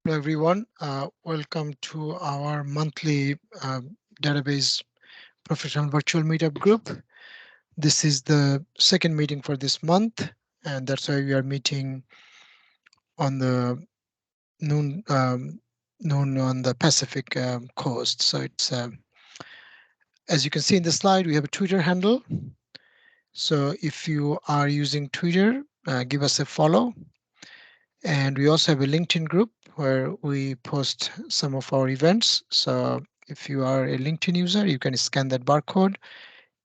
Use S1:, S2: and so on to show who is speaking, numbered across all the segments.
S1: Hello everyone, welcome to our monthly database professional virtual meetup group. This is the second meeting for this month, and that's why we are meeting on the noon on the Pacific coast. So it's as you can see in the slide, we have a Twitter handle. So if you are using Twitter, give us a follow. And we also have a LinkedIn group where we post some of our events. So if you are a LinkedIn user, you can scan that barcode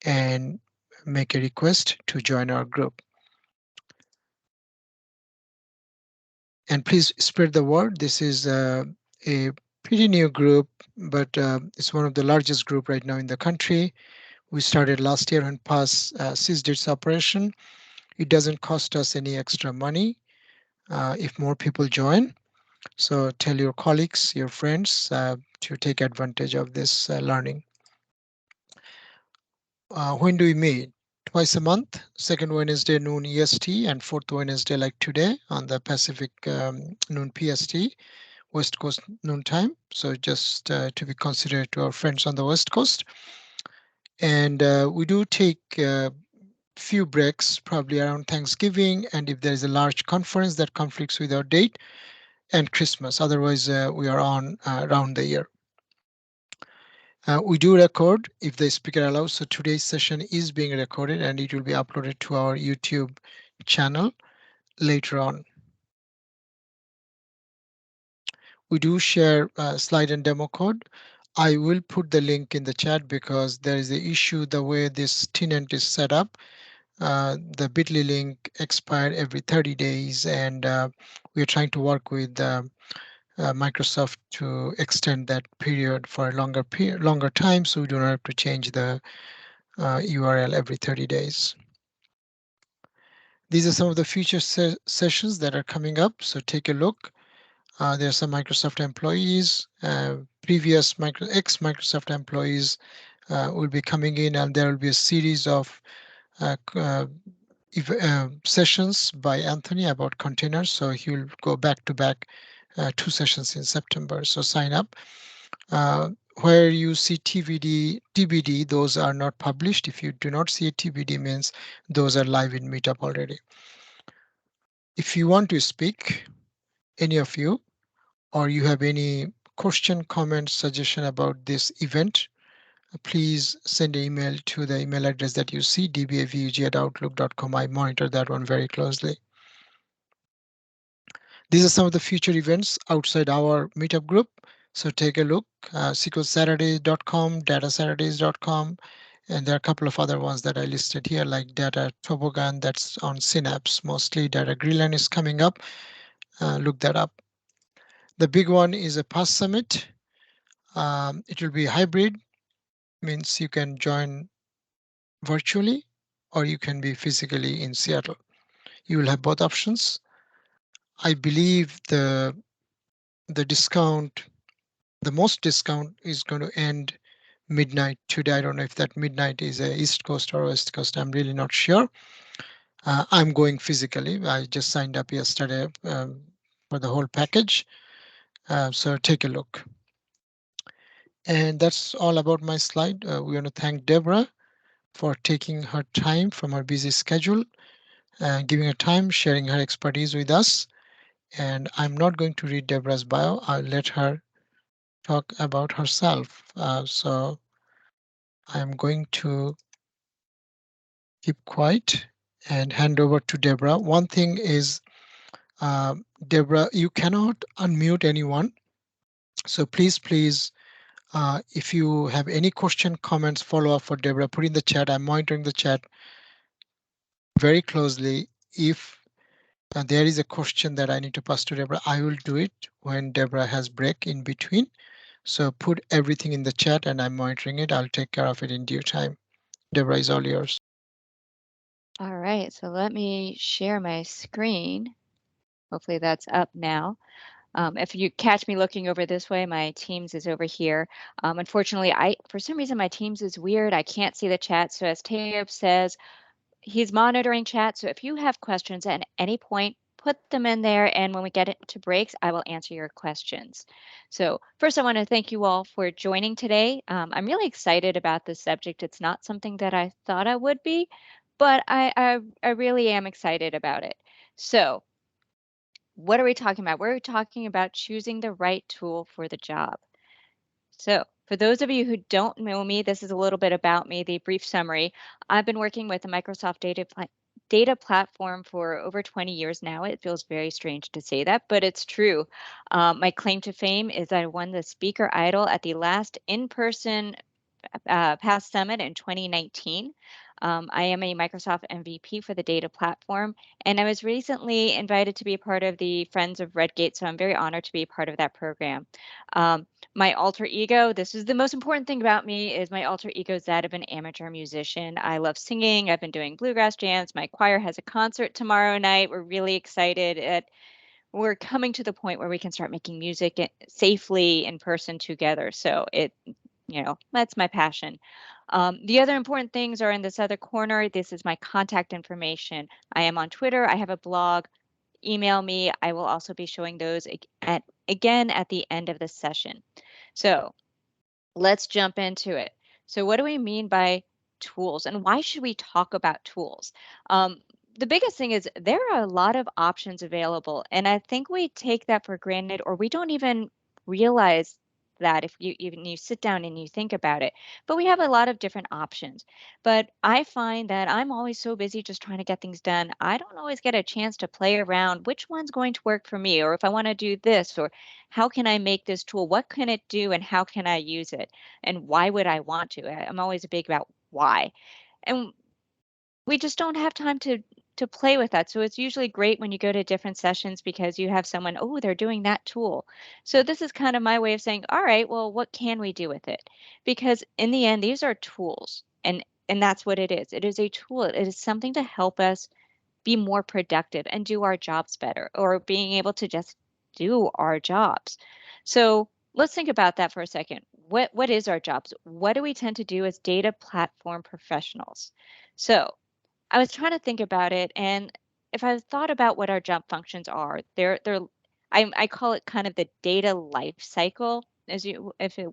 S1: and make a request to join our group. And please spread the word. This is a pretty new group, but it's one of the largest group right now in the country. We started last year and passed SysDIT's operation. It doesn't cost us any extra money if more people join. So tell your colleagues, your friends to take advantage of this learning. When do we meet? Twice a month, second Wednesday noon EST and fourth Wednesday like today on the Pacific noon PST, West Coast noon time. So just to be considerate to our friends on the West Coast. And we do take few breaks probably around Thanksgiving, and if there is a large conference that conflicts with our date, and Christmas. Otherwise, we are on around the year. We do record if the speaker allows. So today's session is being recorded and it will be uploaded to our YouTube channel later on. We do share slide and demo code. I will put the link in the chat because there is the issue the way this tenant is set up. The bit.ly link expired every 30 days and we are trying to work with Microsoft to extend that period for a longer time, so we do not have to change the URL every 30 days. These are some of the future sessions that are coming up, so take a look. There are some Microsoft employees, previous ex-Microsoft employees will be coming in, and there will be a series of sessions by Anthony about containers. So he will go back to back 2 sessions in September. So sign up. Where you see TBD, those are not published. If you do not see a TBD, means those are live in Meetup already. If you want to speak, any of you, or you have any question, comment, suggestion about this event, please send an email to the email address that you see, dba-VUG@outlook.com. I monitor that one very closely. These are some of the future events outside our Meetup group. So take a look, SQLSaturdays.com, DataSaturdays.com, and there are a couple of other ones that I listed here, like Data Toboggan, that's on Synapse. Mostly Data Greenland is coming up. Look that up. The big one is a PASS Summit. It will be hybrid, means you can join virtually or you can be physically in Seattle. You will have both options. I believe the discount, the most discount is going to end midnight today. I don't know if that midnight is a East Coast or West Coast. I'm really not sure. I'm going physically. I just signed up yesterday for the whole package. So take a look. And that's all about my slide. We want to thank Deborah for taking her time from her busy schedule, giving her time, sharing her expertise with us. And I'm not going to read Deborah's bio. I'll let her talk about herself. So I'm going to keep quiet and hand over to Deborah. One thing is, Deborah, you cannot unmute anyone. So please, if you have any question, comments, follow up for Deborah, put in the chat. I'm monitoring the chat very closely. If there is a question that I need to pass to Deborah, I will do it when Deborah has break in between. So put everything in the chat and I'm monitoring it. I'll take care of it in due time. Deborah is all yours.
S2: All right, so let me share my screen. Hopefully that's up now. If you catch me looking over this way, my Teams is over here. Unfortunately, for some reason, my Teams is weird. I can't see the chat. So as Tayyip says, he's monitoring chat. So if you have questions at any point, put them in there, and when we get into breaks, I will answer your questions. So first, I want to thank you all for joining today. I'm really excited about this subject. It's not something that I thought I would be, but I really am excited about it. So what are we talking about? We're talking about choosing the right tool for the job. So, for those of you who don't know me, this is a little bit about me, the brief summary. I've been working with the Microsoft data platform for over 20 years now. It feels very strange to say that, but it's true. My claim to fame is I won the speaker idol at the last in-person past summit in 2019. I am a Microsoft MVP for the data platform, and I was recently invited to be a part of the Friends of Redgate, so I'm very honored to be a part of that program. My alter ego, this is the most important thing about me, is my alter ego is that of an amateur musician. I love singing. I've been doing bluegrass jams. My choir has a concert tomorrow night. We're really excited. We're coming to the point where we can start making music safely in person together. So that's my passion. The other important things are in this other corner. This is my contact information. I am on Twitter. I have a blog. Email me. I will also be showing those again at the end of this session. So let's jump into it. So what do we mean by tools, and why should we talk about tools? The biggest thing is there are a lot of options available, and I think we take that for granted, or we don't even realize that if you even you sit down and you think about it. But we have a lot of different options. But I find that I'm always so busy just trying to get things done. I don't always get a chance to play around which one's going to work for me, or if I want to do this, or how can I make this tool? What can it do and how can I use it? And why would I want to? I'm always big about why. And we just don't have time to play with that. So it's usually great when you go to different sessions because you have someone, oh, they're doing that tool. So this is kind of my way of saying, all right, well, what can we do with it? Because in the end, these are tools. And that's what it is. It is a tool. It is something to help us be more productive and do our jobs better, or being able to just do our jobs. So let's think about that for a second. What is our jobs? What do we tend to do as data platform professionals? So I was trying to think about it, and if I thought about what our job functions are, I call it kind of the data life cycle, as you if it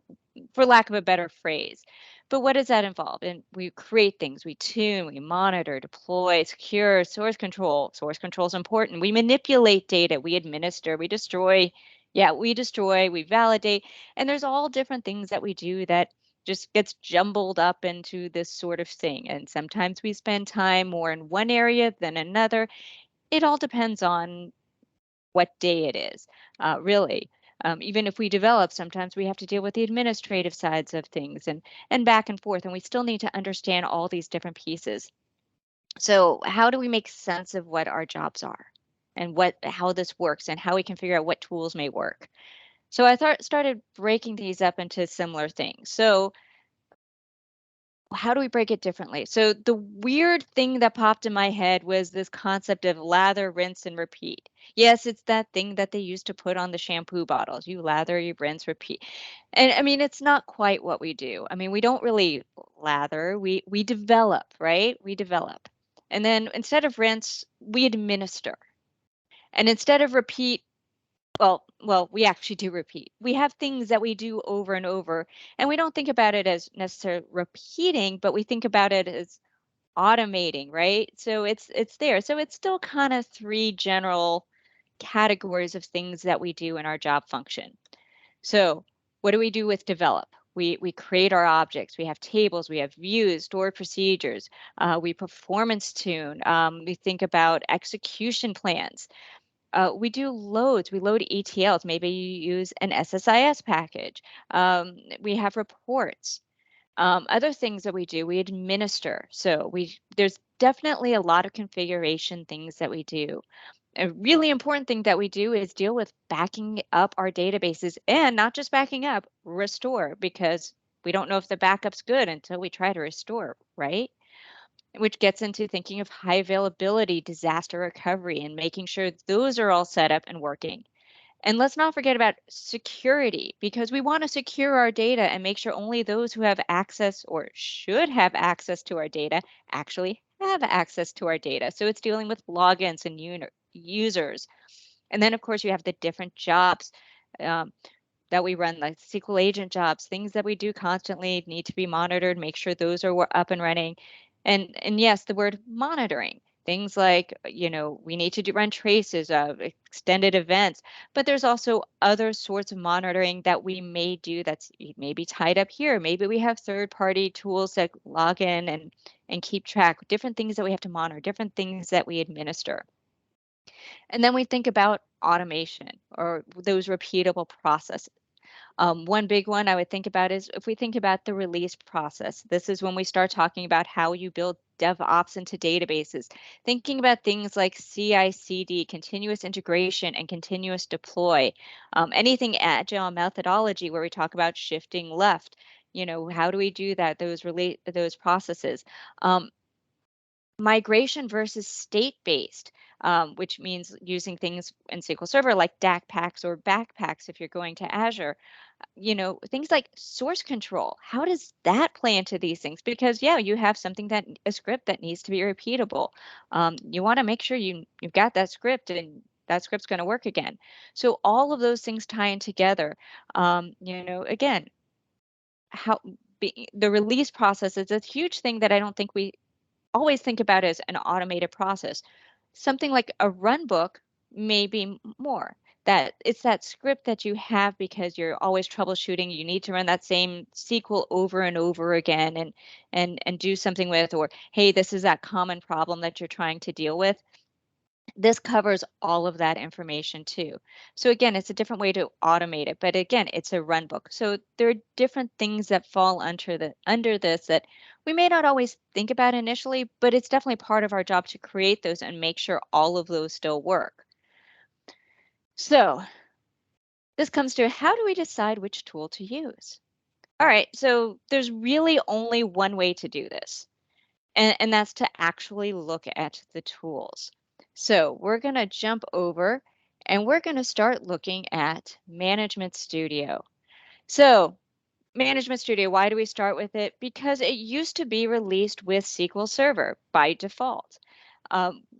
S2: for lack of a better phrase. But what does that involve? And we create things, we tune, we monitor, deploy, secure, source control. Source control is important. We manipulate data, we administer, we destroy. Yeah, we destroy, we validate, and there's all different things that we do that just gets jumbled up into this sort of thing. And sometimes we spend time more in one area than another. It all depends on what day it is, really. Even if we develop, sometimes we have to deal with the administrative sides of things and back and forth, and we still need to understand all these different pieces. So, how do we make sense of what our jobs are, and how this works, and how we can figure out what tools may work? So, I started breaking these up into similar things. So, how do we break it differently? So the weird thing that popped in my head was this concept of lather, rinse, and repeat. Yes, it's that thing that they used to put on the shampoo bottles. You lather, you rinse, repeat. And I mean, it's not quite what we do. I mean, we don't really lather. We develop, right? We develop. And then instead of rinse, we administer. And instead of repeat, we actually do repeat. We have things that we do over and over, and we don't think about it as necessarily repeating, but we think about it as automating, right? So it's there. So it's still kind of three general categories of things that we do in our job function. So what do we do with develop? We create our objects. We have tables. We have views, stored procedures. We performance tune. We think about execution plans. We do loads. We load ETLs. Maybe you use an SSIS package. We have reports. Other things that we do, we administer. So there's definitely a lot of configuration things that we do. A really important thing that we do is deal with backing up our databases, and not just backing up, restore, because we don't know if the backup's good until we try to restore, right? Which gets into thinking of high availability, disaster recovery, and making sure those are all set up and working. And let's not forget about security, because we want to secure our data and make sure only those who have access or should have access to our data actually have access to our data. So it's dealing with logins and users. And then, of course, you have the different jobs um, that we run, like SQL agent jobs, things that we do constantly need to be monitored, make sure those are up and running. And yes, the word monitoring, things like, we need to run traces of extended events, but there's also other sorts of monitoring that we may do that's maybe tied up here. Maybe we have third-party tools that log in and keep track, different things that we have to monitor, different things that we administer. And then we think about automation or those repeatable processes. One big one I would think about is if we think about the release process. This is when we start talking about how you build DevOps into databases. Thinking about things like CI/CD, continuous integration, and continuous deploy. Anything agile methodology where we talk about shifting left. How do we do that? Those processes. Um, Migration versus state-based, which means using things in SQL Server like DAC packs or backpacks if you're going to Azure. Things like source control. How does that play into these things? Because yeah, you have something that a script that needs to be repeatable. You want to make sure you've got that script and that script's going to work again. So all of those things tie in together. Again, how the release process is a huge thing that I don't think we always think about as an automated process. Something like a run book may be more. That it's that script that you have because you're always troubleshooting. You need to run that same SQL over and over again and do something with, or hey, this is that common problem that you're trying to deal with. This covers all of that information too. So again, it's a different way to automate it, but again, it's a run book. So there are different things that fall under this that we may not always think about initially, but it's definitely part of our job to create those and make sure all of those still work. So this comes to how do we decide which tool to use? All right, so there's really only one way to do this. And that's to actually look at the tools. So we're going to jump over and we're going to start looking at Management Studio. So Management Studio, why do we start with it? Because it used to be released with SQL Server by default.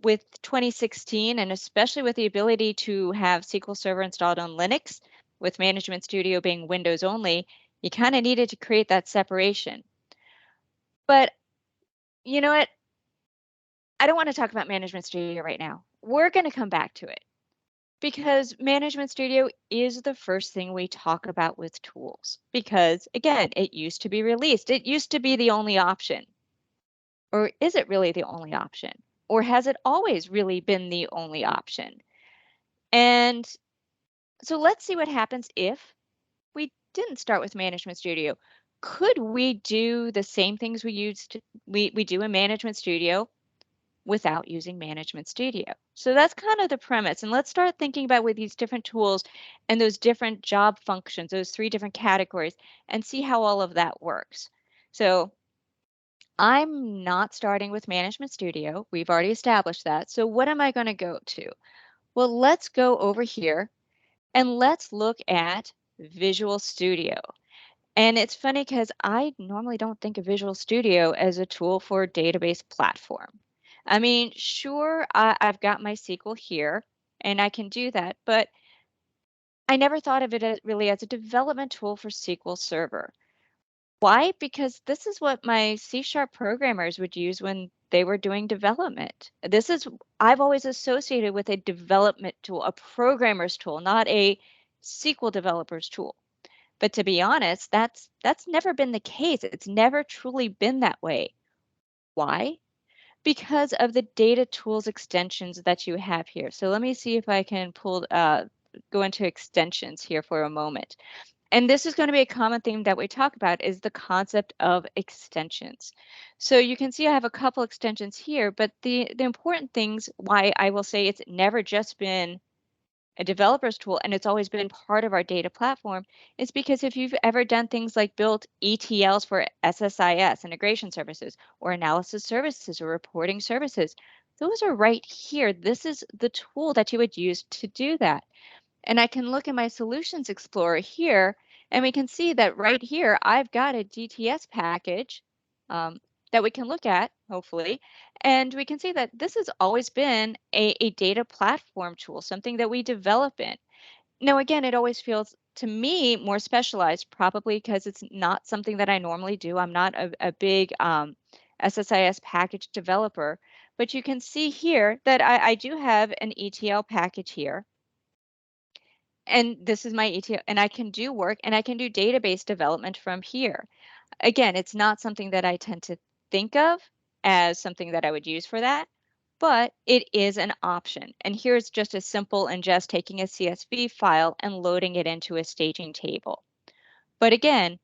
S2: With 2016, and especially with the ability to have SQL Server installed on Linux, with Management Studio being Windows only, you kind of needed to create that separation. But you know what? I don't want to talk about Management Studio right now. We're going to come back to it because Management Studio is the first thing we talk about with tools. Because again, it used to be released. It used to be the only option. Or is it really the only option? Or has it always really been the only option? And so let's see what happens if we didn't start with Management Studio. Could we do the same things we do in Management Studio without using Management Studio? So that's kind of the premise. And let's start thinking about with these different tools and those different job functions, those three different categories, and see how all of that works. So I'm not starting with Management Studio. We've already established that. So what am I going to go to? Well, let's go over here and let's look at Visual Studio. And it's funny because I normally don't think of Visual Studio as a tool for a database platform. I mean, sure, I've got my SQL here and I can do that, but I never thought of it as, really as a development tool for SQL Server. Why? Because this is what my C# programmers would use when they were doing development. I've always associated with a development tool, a programmer's tool, not a SQL developer's tool. But to be honest, that's never been the case. It's never truly been that way. Why? Because of the data tools extensions that you have here. So let me see if I can go into extensions here for a moment. And this is going to be a common theme that we talk about is the concept of extensions. So you can see I have a couple extensions here, but the important things why I will say it's never just been a developer's tool and it's always been part of our data platform is because if you've ever done things like built ETLs for SSIS, integration services, or analysis services or reporting services, those are right here. This is the tool that you would use to do that. And I can look in my Solutions Explorer here, and we can see that right here, I've got a DTS package that we can look at. hopefully. And we can see that this has always been a data platform tool, something that we develop in. Now, again, it always feels to me more specialized, probably because it's not something that I normally do. I'm not a big SSIS package developer, but you can see here that I do have an ETL package here. And this is my ETL, and I can do work and I can do database development from here. Again, it's not something that I tend to think of as something that I would use for that, but it is an option. And here's just as simple and just taking a CSV file and loading it into a staging table. But again,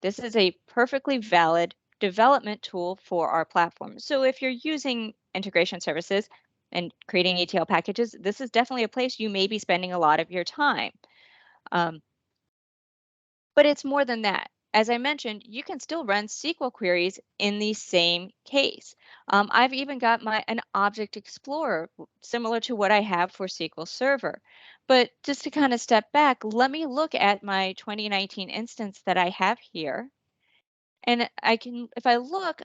S2: this is a perfectly valid development tool for our platform. So if you're using integration services and creating ETL packages, this is definitely a place you may be spending a lot of your time. Um, But it's more than that. As I mentioned, you can still run SQL queries in the same case. I've even got an object explorer similar to what I have for SQL Server. But just to kind of step back, let me look at my 2019 instance that I have here. And I can, if I look,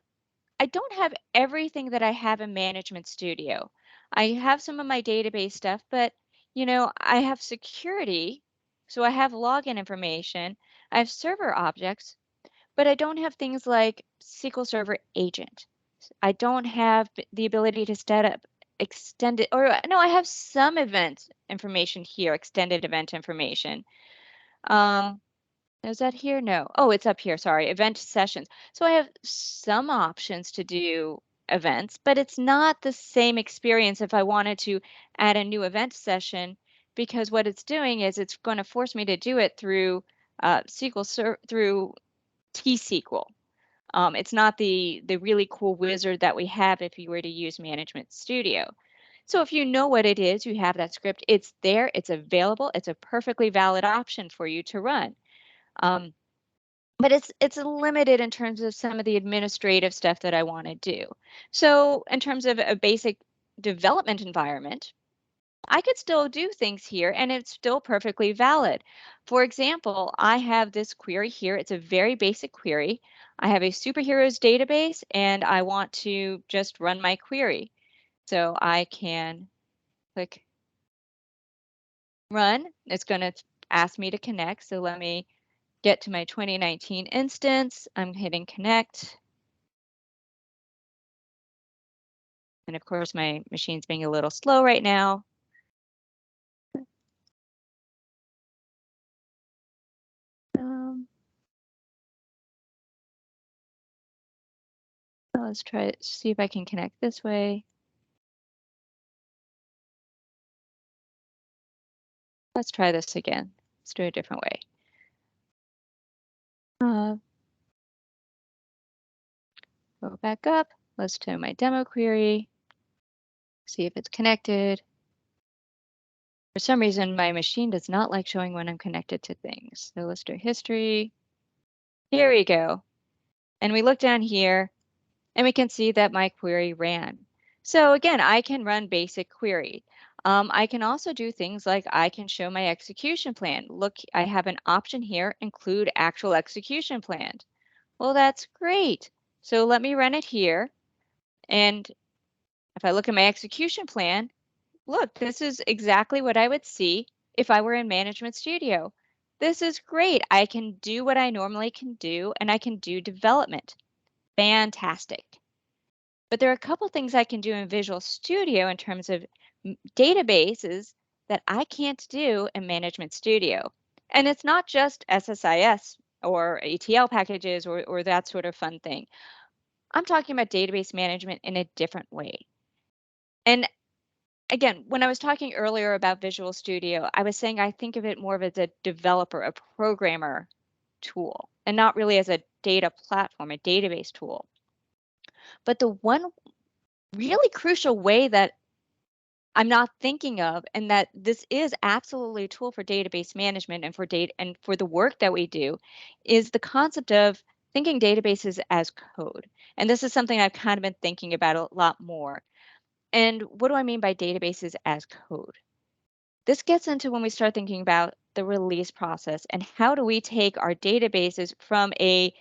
S2: I don't have everything that I have in Management Studio. I have some of my database stuff, but I have security. So I have login information. I have server objects, but I don't have things like SQL Server agent. I don't have the ability to set up extended, or no, I have some event information here, extended event information. Um, is that here? No. Oh, it's up here. Sorry. Event sessions. So I have some options to do events, but it's not the same experience if I wanted to add a new event session, because what it's doing is it's going to force me to do it through through T-SQL. It's not the really cool wizard that we have if you were to use Management Studio. So if you know what it is, you have that script, it's there, it's available, it's a perfectly valid option for you to run. Um, but it's limited in terms of some of the administrative stuff that I want to do. So in terms of a basic development environment, I could still do things here and it's still perfectly valid. For example, I have this query here. It's a very basic query. I have a superheroes database and I want to just run my query. So I can click run. It's going to ask me to connect. So let me get to my 2019 instance. I'm hitting connect. And of course, my machine's being a little slow right now. Um, let's try it, see if I can connect this way. Let's try this again. Let's do it a different way. Go back up. Let's do my demo query. See if it's connected. For some reason, my machine does not like showing when I'm connected to things. So let's do history. Here we go. And we look down here and we can see that my query ran. So again, I can run basic query. I can also do things like I can show my execution plan. Look, I have an option here, include actual execution plan. Well, that's great. So let me run it here. And if I look at my execution plan, look, this is exactly what I would see if I were in Management Studio. This is great. I can do what I normally can do, and I can do development. Fantastic. But there are a couple things I can do in Visual Studio in terms of databases that I can't do in Management Studio. And it's not just SSIS or ETL packages or that sort of fun thing. I'm talking about database management in a different way. And again, when I was talking earlier about Visual Studio, I was saying I think of it more of as a developer, a programmer tool, and not really as a data platform, a database tool. But the one really crucial way that I'm not thinking of, and that this is absolutely a tool for database management and for data and for the work that we do, is the concept of thinking databases as code. And this is something I've kind of been thinking about a lot more. And what do I mean by databases as code? This gets into when we start thinking about the release process and how do we take our databases from a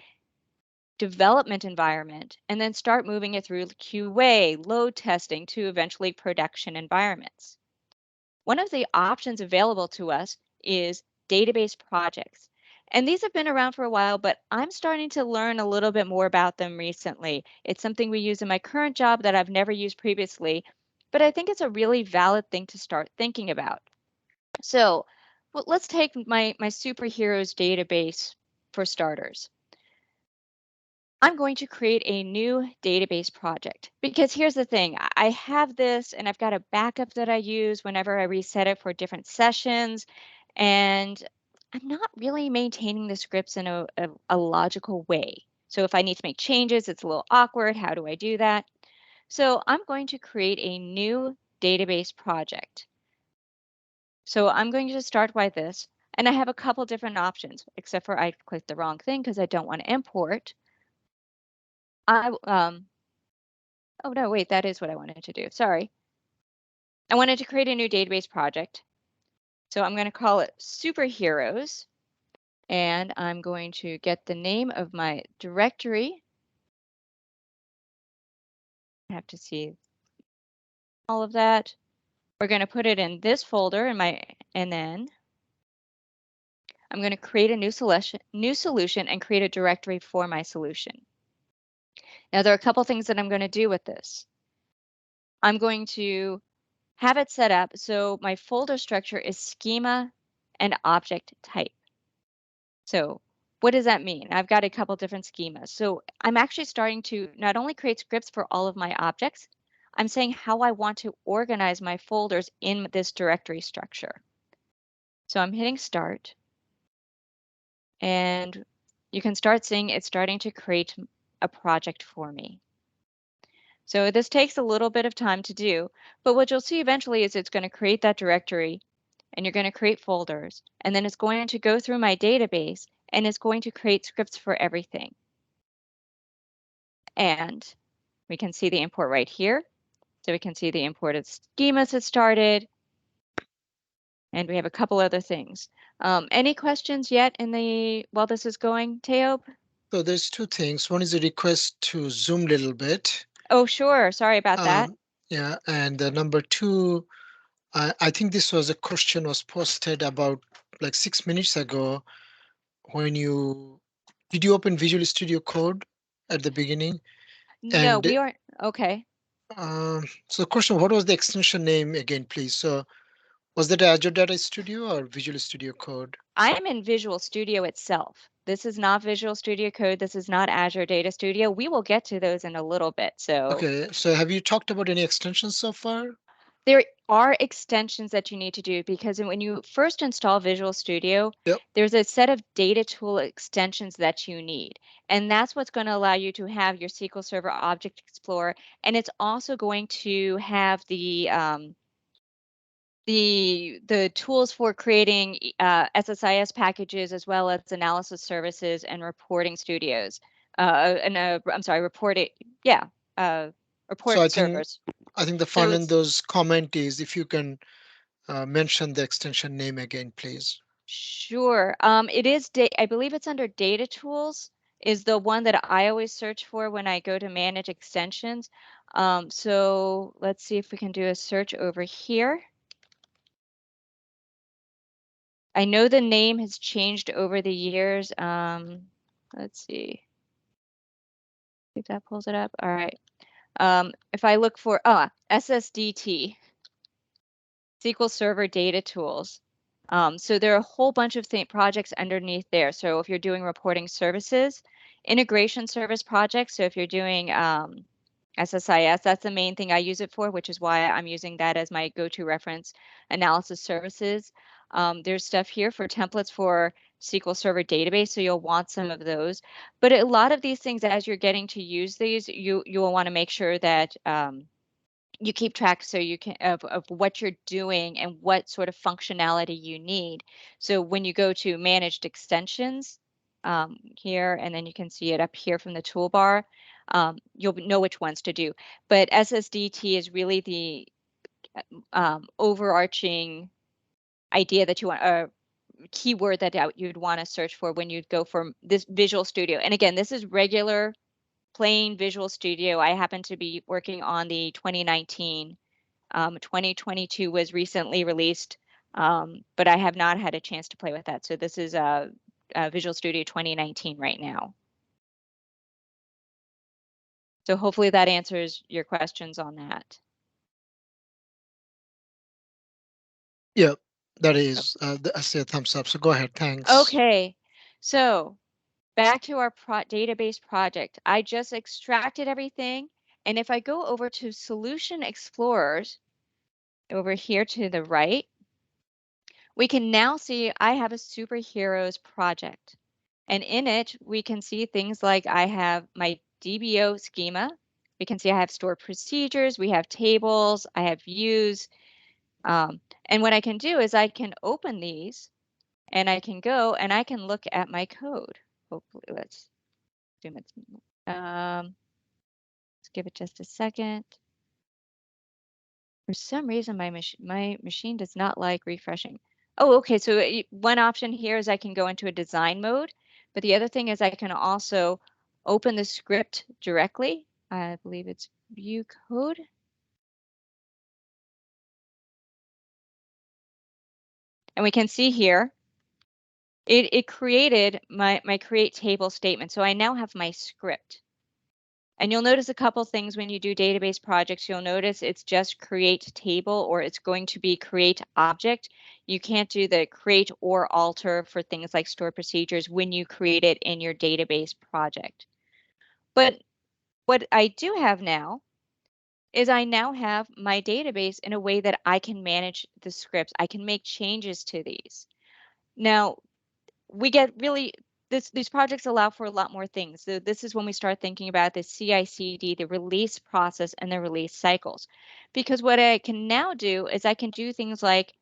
S2: development environment, and then start moving it through QA, load testing to eventually production environments. One of the options available to us is database projects. And these have been around for a while, but I'm starting to learn a little bit more about them recently. It's something we use in my current job that I've never used previously, but I think it's a really valid thing to start thinking about. So well, let's take my superheroes database for starters. I'm going to create a new database project because here's the thing. I have this and I've got a backup that I use whenever I reset it for different sessions. And I'm not really maintaining the scripts in a logical way. So if I need to make changes, it's a little awkward. How do I do that? So I'm going to create a new database project. So I'm going to start by this. And I have a couple different options, except for I clicked the wrong thing because I don't want to import. Oh no, wait, that is what I wanted to do. Sorry. I wanted to create a new database project. So I'm going to call it Superheroes. And I'm going to get the name of my directory. I have to see all of that. We're going to put it in this folder and then I'm going to create a new solution and create a directory for my solution. Now there are a couple things that I'm going to do with this. I'm going to have it set up so my folder structure is schema and object type. So what does that mean? I've got a couple different schemas. So I'm actually starting to not only create scripts for all of my objects, I'm saying how I want to organize my folders in this directory structure. So I'm hitting start and you can start seeing it's starting to create a project for me. So this takes a little bit of time to do, but what you'll see eventually is it's going to create that directory and you're going to create folders, and then it's going to go through my database and it's going to create scripts for everything. And we can see the import right here. So we can see the imported schemas has started, and we have a couple other things. Any questions yet while this is going, Teob?
S1: So there's two things. One is a request to zoom a little bit.
S2: Oh, sure. Sorry about that.
S1: Yeah, and number two, I think this was a question was posted about like 6 minutes ago when you did you open Visual Studio Code at the beginning?
S2: No,
S1: And
S2: we aren't. Okay.
S1: so the question, what was the extension name again, please? So was that Azure Data Studio or Visual Studio Code?
S2: I am in Visual Studio itself. This is not Visual Studio Code. This is not Azure Data Studio. We will get to those in a little bit. So
S1: Okay, so have you talked about any extensions so far?
S2: there are extensions that you need to do because when you first install Visual Studio,
S1: Yep.
S2: there's a set of data tool extensions that you need. And that's what's going to allow you to have your SQL Server Object Explorer. And it's also going to have the tools for creating SSIS packages as well as analysis services and reporting studios. I'm sorry, yeah, uh,
S1: So
S2: report servers.
S1: I think the
S2: So
S1: fun in
S2: it's
S1: those comment is if you can mention the extension name again, please.
S2: sure. I believe it's under data tools is the one that I always search for when I go to manage extensions. So let's see if we can do a search over here. I know the name has changed over the years. Let's see if that pulls it up. All right. If I look for SSDT, SQL Server Data Tools. So there are a whole bunch of projects underneath there. So if you're doing reporting services, integration service projects. So if you're doing SSIS, that's the main thing I use it for, which is why I'm using that as my go-to reference. Analysis services. There's stuff here for templates for SQL Server database, so you'll want some of those. But a lot of these things, as you're getting to use these, you will want to make sure that you keep track so you can of what you're doing and what sort of functionality you need. So when you go to managed extensions here, and then you can see it up here from the toolbar, you'll know which ones to do. But SSDT is really the overarching idea that you want, keyword that you'd want to search for when you'd go for this Visual Studio. And again, this is regular, plain Visual Studio. I happen to be working on the 2019. 2022 was recently released, but I have not had a chance to play with that. So this is Visual Studio 2019 right now. So hopefully that answers your questions on that.
S1: Yeah, that is. I see a thumbs up. So go ahead. Thanks.
S2: Okay, so back to our database project. I just extracted everything. And if I go over to Solution Explorers, over here to the right, we can now see I have a superheroes project. And in it, we can see things like I have my DBO schema. We can see I have stored procedures, we have tables, I have views. And what I can do is I can open these and I can go and I can look at my code. Hopefully, let's zoom it. Let's give it just a second. For some reason, my machine does not like refreshing. Oh, okay. So one option here is I can go into a design mode, but the other thing is I can also open the script directly. I believe it's view code. And we can see here, it created my create table statement. So I now have my script. And you'll notice a couple things when you do database projects. You'll notice it's just create table, or it's going to be create object. You can't do the create or alter for things like store procedures when you create it in your database project. But what I do have now is I now have my database in a way that I can manage the scripts. I can make changes to these. Now, we get really these projects allow for a lot more things. So this is when we start thinking about the CI/CD, the release process, and the release cycles. Because what I can now do is I can do things like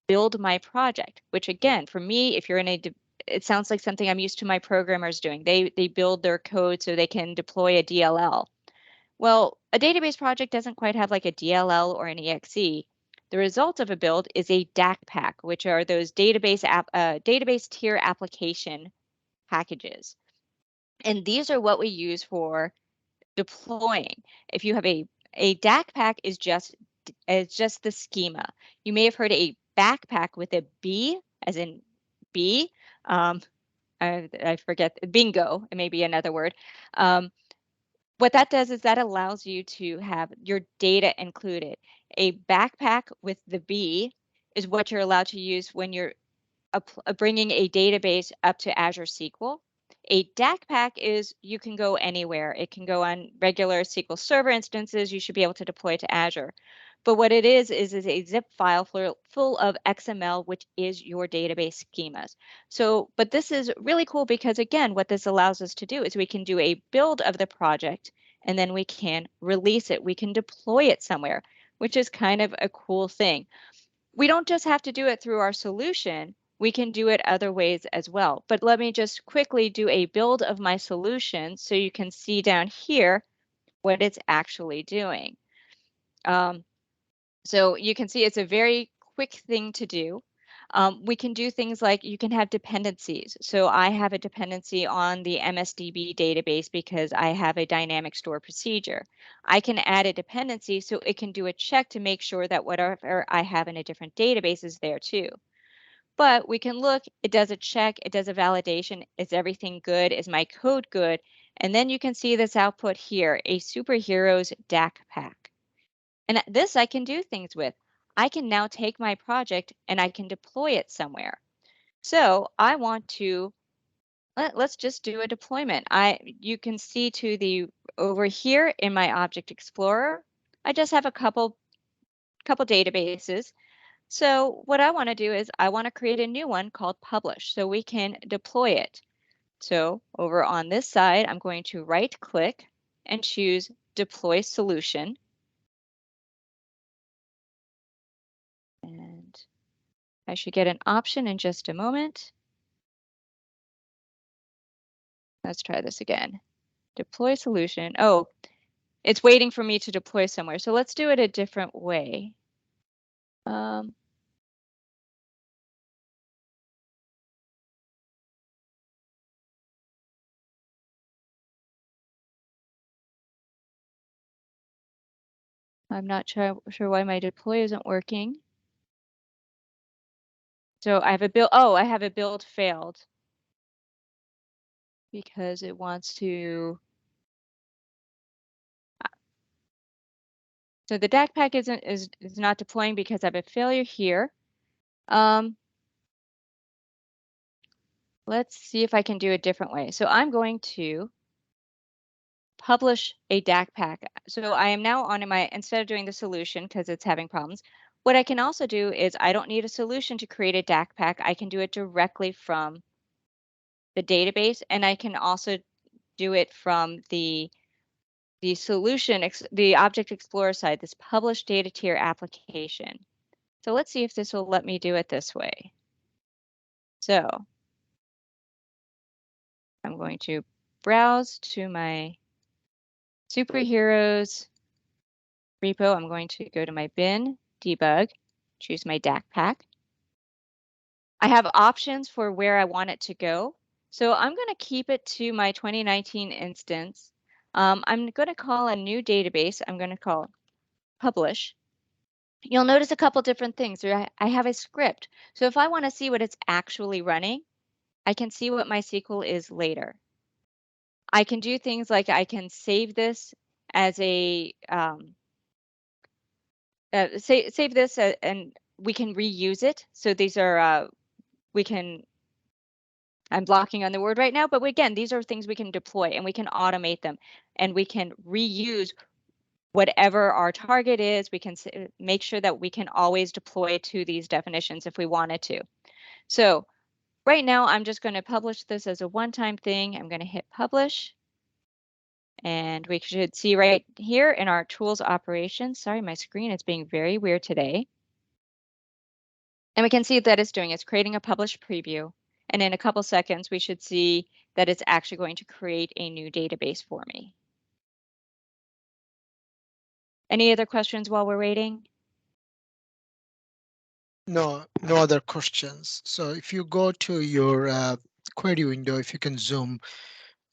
S2: build my project, which again, for me, if you're in a it sounds like something I'm used to my programmers doing. They build their code so they can deploy a DLL. Well, a database project doesn't quite have like a DLL or an EXE. The result of a build is a DAC pack, which are those database tier application packages. And these are what we use for deploying. If you have a DAC pack is just the schema. You may have heard a backpack with a B as in B. I forget, bingo, it may be another word. What that does is that allows you to have your data included. A backpack with the B is what you're allowed to use when you're bringing a database up to Azure SQL. A DAC pack is you can go anywhere. It can go on regular SQL Server instances. You should be able to deploy to Azure. But what it is a zip file full of XML, which is your database schemas. So, but this is really cool because again, what this allows us to do is we can do a build of the project and then we can release it. We can deploy it somewhere, which is kind of a cool thing. We don't just have to do it through our solution. We can do it other ways as well. But let me just quickly do a build of my solution so you can see down here what it's actually doing. So you can see it's a very quick thing to do. We can do things like you can have dependencies. So I have a dependency on the MSDB database because I have a dynamic store procedure. I can add a dependency so it can do a check to make sure that whatever I have in a different database is there too. But we can look, it does a check, it does a validation. Is everything good? Is my code good? And then you can see this output here, a superheroes DAC pack. And this I can do things with. I can now take my project and I can deploy it somewhere. So I want to, let's just do a deployment. You can see to the over here in my Object Explorer, I just have a couple databases. So what I want to do is I want to create a new one called publish so we can deploy it. So over on this side, I'm going to right click and choose deploy solution. And I should get an option in just a moment. Let's try this again. Deploy solution. Oh, it's waiting for me to deploy somewhere. So let's do it a different way. I'm not sure why my deploy isn't working. So I have a build, oh, I have a build failed because it wants to, so the DAC pack is not deploying because I have a failure here. Let's see if I can do a different way. So I'm going to publish a DAC pack. So I am now on my, instead of doing the solution because it's having problems, what I can also do is I don't need a solution to create a DAC pack. I can do it directly from the database, and I can also do it from the solution, the Object Explorer side, this publish data tier application. So let's see if this will let me do it this way. So I'm going to browse to my superheroes repo. I'm going to go to my bin, debug, choose my DAC pack. I have options for where I want it to go. So I'm going to keep it to my 2019 instance. I'm going to call a new database. I'm going to call publish. You'll notice a couple different things. I have a script. So if I want to see what it's actually running, I can see what my SQL is later. I can do things like I can save this as a save this and we can reuse it. So these are we can. I'm blocking on the word right now, but again, these are things we can deploy and we can automate them and we can reuse whatever our target is. We can make sure that we can always deploy to these definitions if we wanted to. So right now, I'm just going to publish this as a one-time thing. I'm going to hit publish. And we should see right here in our tools operations. Sorry, my screen is being very weird today. And we can see that it's creating a published preview. And in a couple seconds, we should see that it's actually going to create a new database for me. Any other questions while we're waiting?
S1: No, no other questions. So if you go to your query window, if you can zoom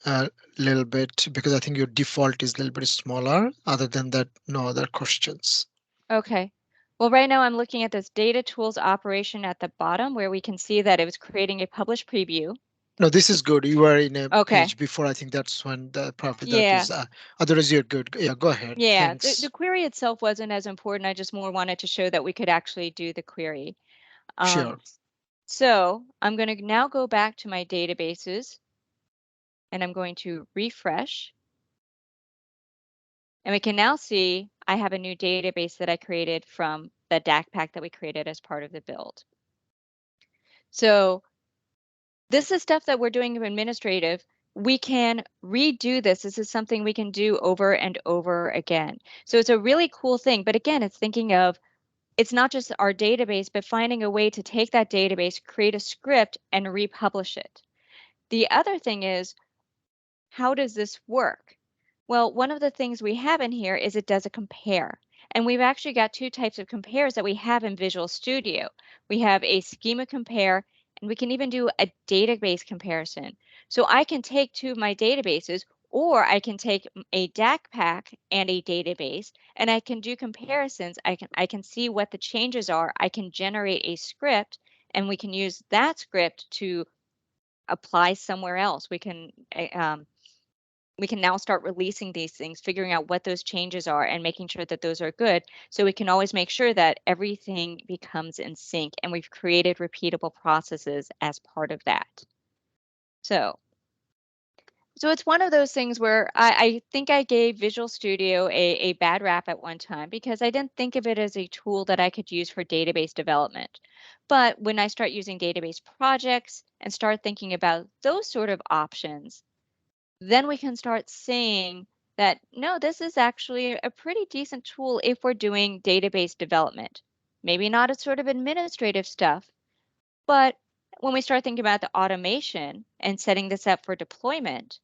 S1: a little bit, because I think your default is a little bit smaller. Other than that, no other questions.
S2: Okay. Well, right now I'm looking at this data tools operation at the bottom where we can see that it was creating a published preview.
S1: No, this is good. You are in a
S2: Okay.
S1: page before. I think that's when the probably that
S2: Yeah.
S1: is. Otherwise, you're good. Yeah, go ahead.
S2: Yeah. The
S1: Thanks.
S2: query itself wasn't as important. I just more wanted to show that we could actually do the query.
S1: Sure.
S2: So I'm going to now go back to my databases and I'm going to refresh. And we can now see I have a new database that I created from the DAC pack that we created as part of the build. So this is stuff that we're doing administrative. We can redo this. This is something we can do over and over again. So it's a really cool thing. But again, it's thinking of, it's not just our database, but finding a way to take that database, create a script, and republish it. The other thing is, how does this work? Well, one of the things we have in here is it does a compare. And we've actually got two types of compares that we have in Visual Studio. We have a schema compare, and we can even do a database comparison. So I can take two of my databases, or I can take a DAC pack and a database, and I can do comparisons. I can see what the changes are. I can generate a script, and we can use that script to apply somewhere else. We can now start releasing these things, figuring out what those changes are and making sure that those are good. So we can always make sure that everything becomes in sync and we've created repeatable processes as part of that. So it's one of those things where I think I gave Visual Studio a bad rap at one time because I didn't think of it as a tool that I could use for database development. But when I start using database projects and start thinking about those sort of options, then we can start seeing that, no, this is actually a pretty decent tool if we're doing database development. Maybe not a sort of administrative stuff, but when we start thinking about the automation and setting this up for deployment,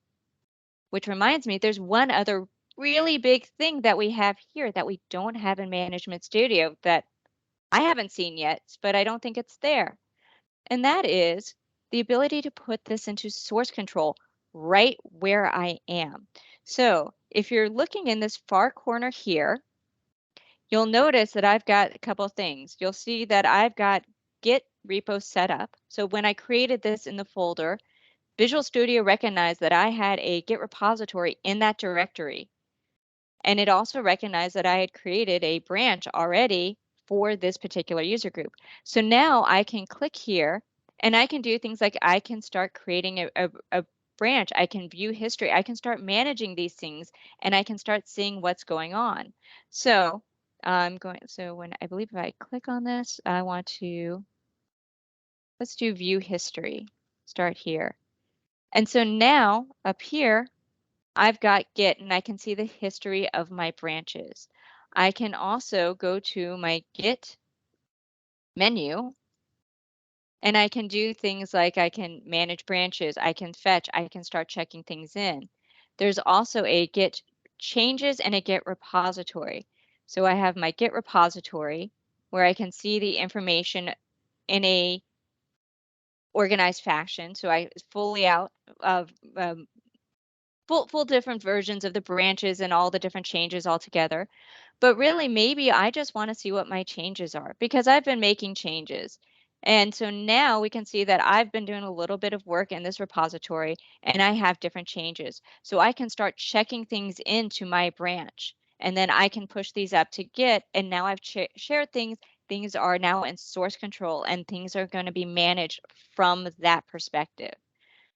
S2: which reminds me, there's one other really big thing that we have here that we don't have in Management Studio that I haven't seen yet, but I don't think it's there. And that is the ability to put this into source control right where I am. So if you're looking in this far corner here, you'll notice that I've got a couple things. You'll see that I've got Git repo set up. So when I created this in the folder, Visual Studio recognized that I had a Git repository in that directory. And it also recognized that I had created a branch already for this particular user group. So now I can click here and I can do things like I can start creating a branch. I can view history. I can start managing these things and I can start seeing what's going on. So so when I believe if I click on this, I want to, let's do view history, start here. And so now up here, I've got Git and I can see the history of my branches. I can also go to my Git menu and I can do things like I can manage branches, I can fetch, I can start checking things in. There's also a Git changes and a Git repository. So I have my Git repository where I can see the information in a organized fashion. So I fully out of full different versions of the branches and all the different changes all together. But really, maybe I just want to see what my changes are because I've been making changes. And so now we can see that I've been doing a little bit of work in this repository and I have different changes. So I can start checking things into my branch and then I can push these up to Git. And now I've shared things. Things are now in source control and things are going to be managed from that perspective.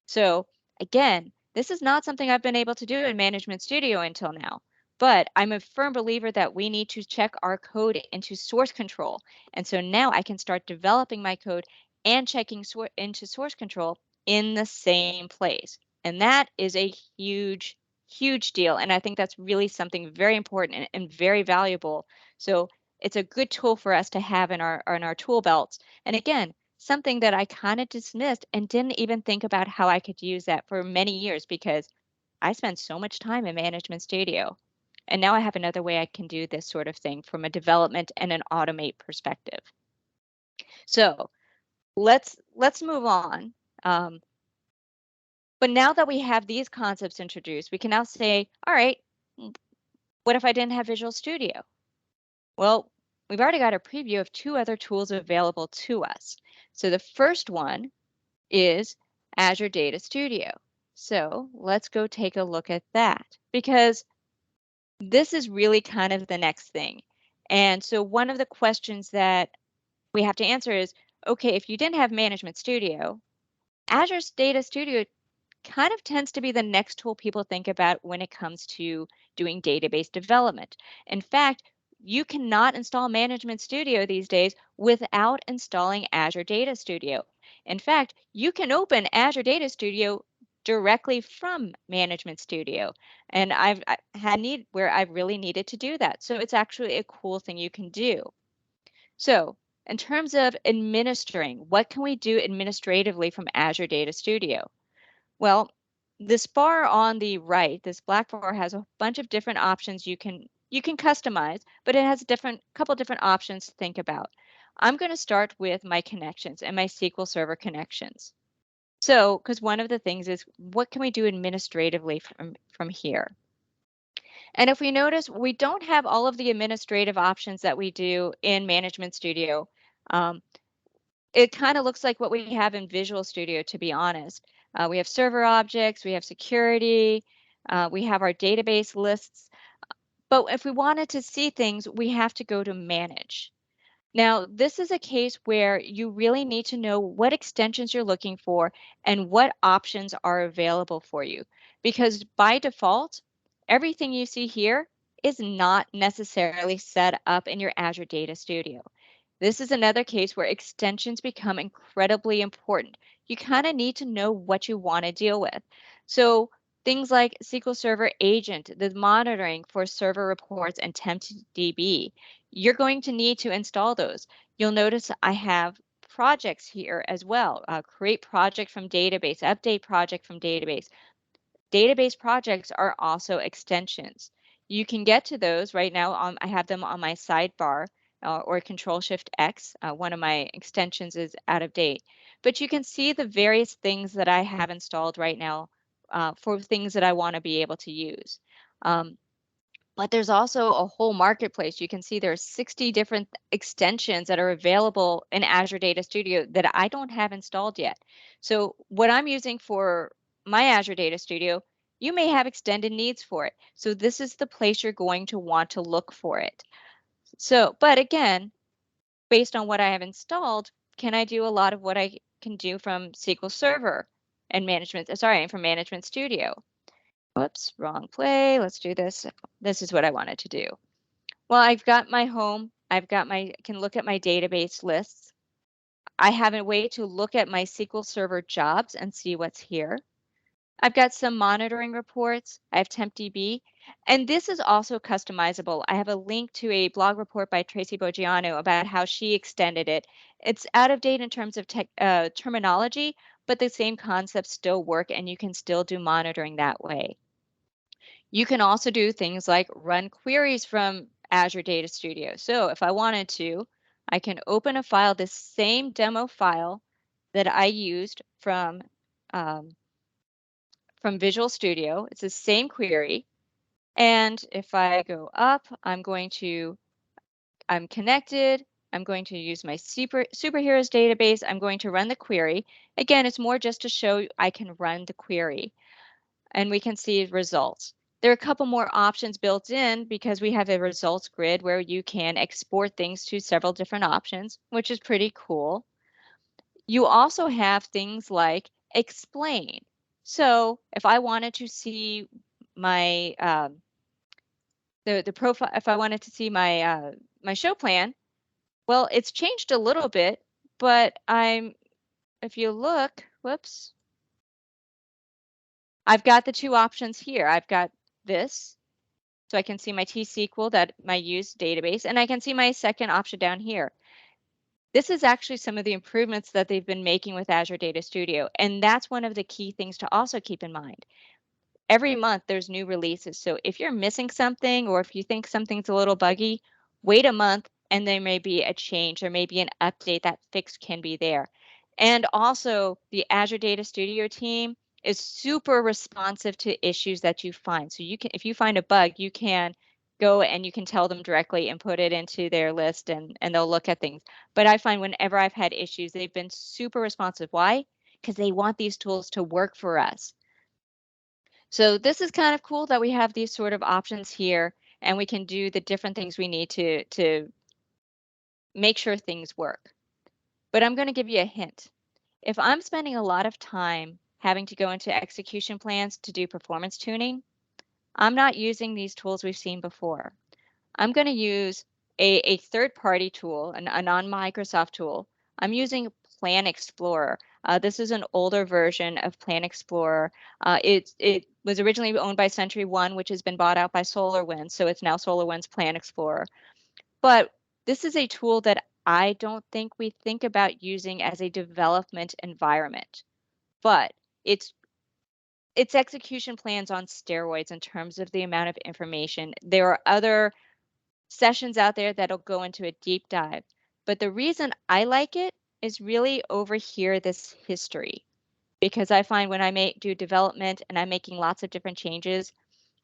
S2: So again, this is not something I've been able to do in Management Studio until now, but I'm a firm believer that we need to check our code into source control. And so now I can start developing my code and checking into source control in the same place. And that is a huge deal. And I think that's really something very important and very valuable. So it's a good tool for us to have in our tool belts. And again, something that I kind of dismissed and didn't even think about how I could use that for many years because I spent so much time in Management Studio. And now I have another way I can do this sort of thing from a development and an automate perspective. So let's move on. Um, but now that we have these concepts introduced, we can now say, all right, what if I didn't have Visual Studio? Well, we've already got a preview of two other tools available to us. So the first one is Azure Data Studio. So let's go take a look at that because this is really kind of the next thing. And so one of the questions that we have to answer is, okay, if you didn't have Management Studio, Azure's Data Studio kind of tends to be the next tool people think about when it comes to doing database development. In fact, you cannot install Management Studio these days without installing Azure Data Studio. In fact, you can open Azure Data Studio directly from Management Studio. And I had need where I really needed to do that. So it's actually a cool thing you can do. So in terms of administering, what can we do administratively from Azure Data Studio? Well, this bar on the right, this black bar has a bunch of different options you can customize, but it has a couple different options to think about. I'm going to start with my connections and my SQL Server connections. So, because one of the things is what can we do administratively from here? And if we notice, we don't have all of the administrative options that we do in Management Studio. Um, it kind of looks like what we have in Visual Studio, to be honest. We have server objects, we have security, we have our database lists. But if we wanted to see things, we have to go to Manage. Now, this is a case where you really need to know what extensions you're looking for and what options are available for you. Because by default, everything you see here is not necessarily set up in your Azure Data Studio. This is another case where extensions become incredibly important. You kind of need to know what you want to deal with. So things like SQL Server Agent, the monitoring for server reports and TempDB, you're going to need to install those. You'll notice I have projects here as well. Create project from database, update project from database. Database projects are also extensions. You can get to those right now. I have them on my sidebar or Control Shift X. One of my extensions is out of date, but you can see the various things that I have installed right now for things that I want to be able to use. Um, But there's also a whole marketplace. You can see there are 60 different extensions that are available in Azure Data Studio that I don't have installed yet. So what I'm using for my Azure Data Studio, you may have extended needs for it. So this is the place you're going to want to look for it. So, but again, based on what I have installed, can I do a lot of what I can do from SQL Server and from Management Studio? Whoops, wrong play. Let's do this. This is what I wanted to do. Well, I've got my home. Can look at my database lists. I have a way to look at my SQL Server jobs and see what's here. I've got some monitoring reports. I have TempDB. And this is also customizable. I have a link to a blog report by Tracy Boggiano about how she extended it. It's out of date in terms of terminology, but the same concepts still work and you can still do monitoring that way. You can also do things like run queries from Azure Data Studio. So if I wanted to, I can open a file, this same demo file that I used um, from Visual Studio. It's the same query. And if I go up, I'm connected. I'm going to use my superheroes database. I'm going to run the query. Again, it's more just to show I can run the query and we can see results. There are a couple more options built in because we have a results grid where you can export things to several different options, which is pretty cool. You also have things like explain. So if I wanted to see my the profile, if I wanted to see my show plan, well, it's changed a little bit, but if you look, whoops, I've got the two options here. I've got this, so I can see my T-SQL, my used database, and I can see my second option down here. This is actually some of the improvements that they've been making with Azure Data Studio, and that's one of the key things to also keep in mind. Every month there's new releases. So if you're missing something or if you think something's a little buggy, wait a month and there may be a change. There may be an update. That fix can be there. And also the Azure Data Studio team is super responsive to issues that you find. So if you find a bug, you can go and you can tell them directly and put it into their list and they'll look at things. But I find whenever I've had issues, they've been super responsive. Why? Because they want these tools to work for us. So this is kind of cool that we have these sort of options here and we can do the different things we need to make sure things work. But I'm going to give you a hint. If I'm spending a lot of time having to go into execution plans to do performance tuning, I'm not using these tools we've seen before. I'm going to use a third-party tool, a non-Microsoft tool. I'm using Plan Explorer. This is an older version of Plan Explorer. It was originally owned by SentryOne, which has been bought out by SolarWinds, so it's now SolarWinds Plan Explorer. But this is a tool that I don't think we think about using as a development environment. But it's execution plans on steroids in terms of the amount of information. There are other sessions out there that'll go into a deep dive. But the reason I like it is really over here, this history, because I find when I do development and I'm making lots of different changes,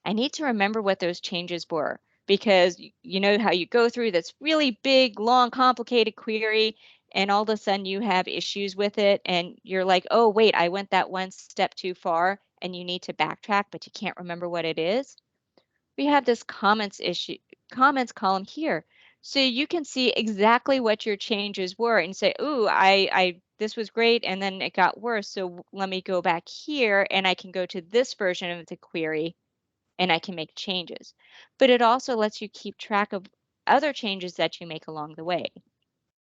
S2: I need to remember what those changes were because you know how you go through this really big, long, complicated query and all of a sudden you have issues with it and you're like, oh, wait, I went that one step too far and you need to backtrack, but you can't remember what it is. We have this comments column here. So you can see exactly what your changes were and say, ooh, this was great and then it got worse. So let me go back here and I can go to this version of the query and I can make changes. But it also lets you keep track of other changes that you make along the way.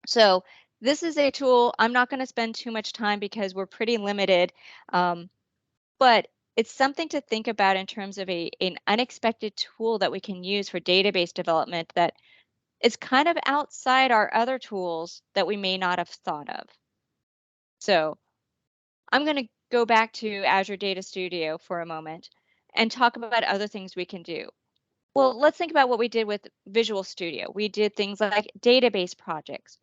S2: So this is a tool. I'm not going to spend too much time because we're pretty limited. But it's something to think about in terms of an unexpected tool that we can use for database development that is kind of outside our other tools that we may not have thought of. So I'm going to go back to Azure Data Studio for a moment and talk about other things we can do. Well, let's think about what we did with Visual Studio. We did things like database projects.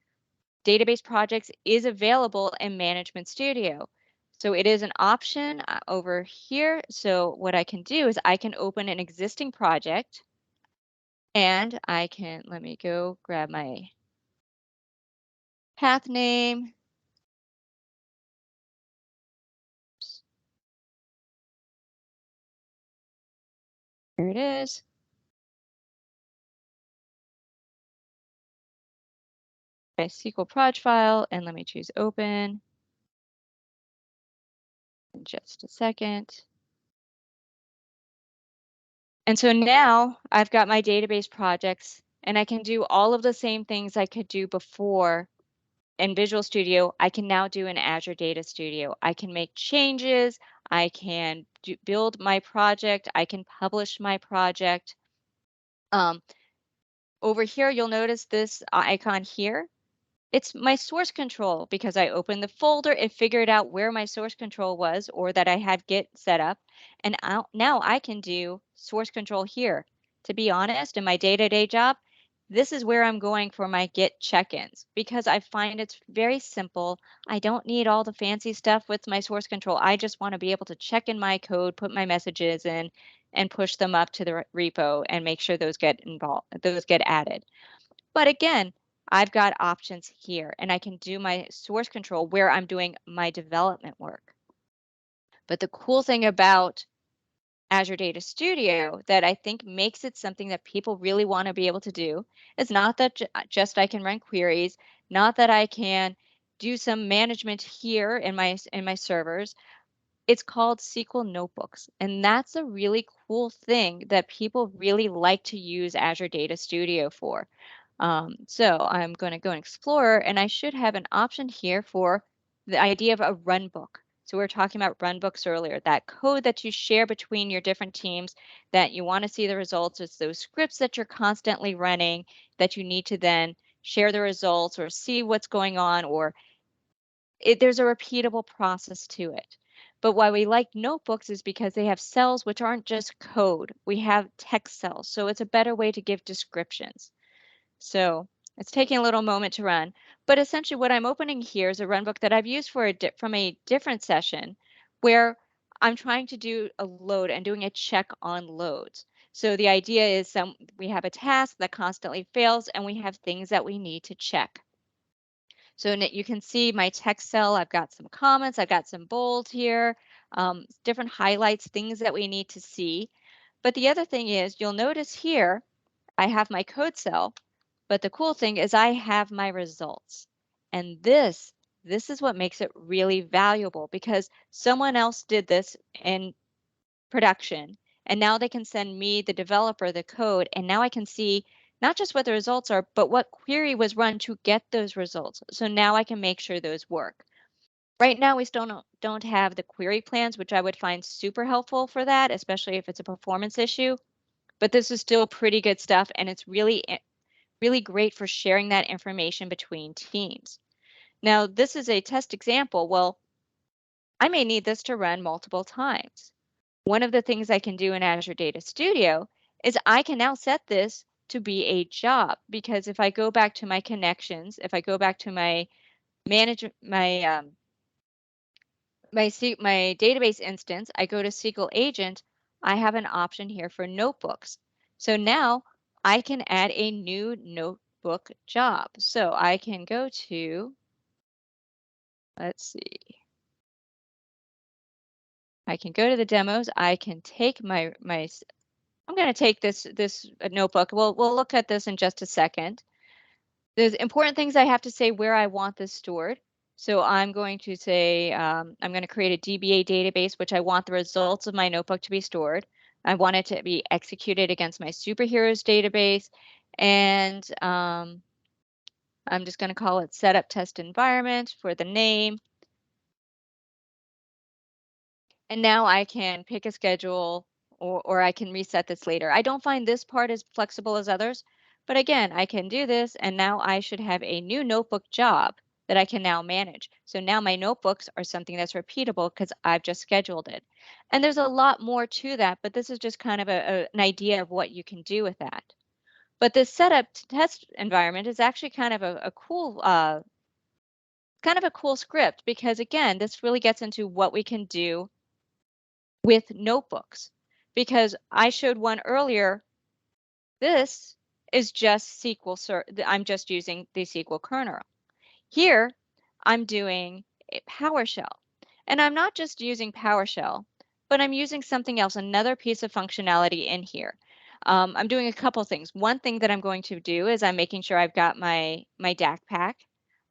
S2: Database projects is available in Management Studio. So it is an option over here. So what I can do is I can open an existing project And I can, let me go grab my path name. Here it is. My SQL proj file, and let me choose open in just a second. And so now I've got my database projects, and I can do all of the same things I could do before in Visual Studio. I can now do in Azure Data Studio. I can make changes. I can build my project. I can publish my project. Um, Over here, you'll notice this icon here. It's my source control because I opened the folder, it figured out where my source control was or that I had Git set up. And now I can do source control here. To be honest, in my day-to-day job, this is where I'm going for my Git check-ins because I find it's very simple. I don't need all the fancy stuff with my source control. I just want to be able to check in my code, put my messages in, and push them up to the repo and make sure those get involved, those get added. But again, I've got options here and I can do my source control where I'm doing my development work. But the cool thing about Azure Data Studio that I think makes it something that people really want to be able to do is not that just I can run queries, not that I can do some management here in my servers. It's called SQL Notebooks, and that's a really cool thing that people really like to use Azure Data Studio for. So I'm going to go in Explorer, and I should have an option here for the idea of a run book. So we were talking about run books earlier, that code that you share between your different teams that you want to see the results. It's those scripts that you're constantly running that you need to then share the results or see what's going on, or there's a repeatable process to it. But why we like notebooks is because they have cells which aren't just code. We have text cells, so it's a better way to give descriptions. So it's taking a little moment to run, but essentially what I'm opening here is a runbook that I've used for from a different session where I'm trying to do a load and doing a check on loads. So the idea is we have a task that constantly fails and we have things that we need to check. So you can see my text cell, I've got some comments, I've got some bold here, different highlights, things that we need to see. But the other thing is you'll notice here, I have my code cell, but the cool thing is I have my results. And this is what makes it really valuable because someone else did this in production. And now they can send me, the developer, the code. And now I can see not just what the results are, but what query was run to get those results. So now I can make sure those work. Right now, we still don't have the query plans, which I would find super helpful for that, especially if it's a performance issue. But this is still pretty good stuff. And it's really great for sharing that information between teams. Now, this is a test example. Well, I may need this to run multiple times. One of the things I can do in Azure Data Studio is I can now set this to be a job because if I go back to my connections, if I go back to my manage my database instance, I go to SQL Agent, I have an option here for notebooks. So now I can add a new notebook job. So I can go to, let's see, I can go to the demos. I can take I'm going to take this notebook. We'll look at this in just a second. There's important things I have to say where I want this stored. So I'm going to say I'm going to create a DBA database, which I want the results of my notebook to be stored. I want it to be executed against my superheroes database. And I'm just going to call it setup test environment for the name. And now I can pick a schedule or I can reset this later. I don't find this part as flexible as others, but again, I can do this and now I should have a new notebook job that I can now manage. So now my notebooks are something that's repeatable because I've just scheduled it. And there's a lot more to that, but this is just kind of an idea of what you can do with that. But this setup test environment is actually kind of a cool script because again, this really gets into what we can do with notebooks because I showed one earlier. This is just SQL. I'm just using the SQL kernel. Here, I'm doing a PowerShell. And I'm not just using PowerShell, but I'm using something else, another piece of functionality in here. I'm doing a couple things. One thing that I'm going to do is I'm making sure I've got my DAC pack.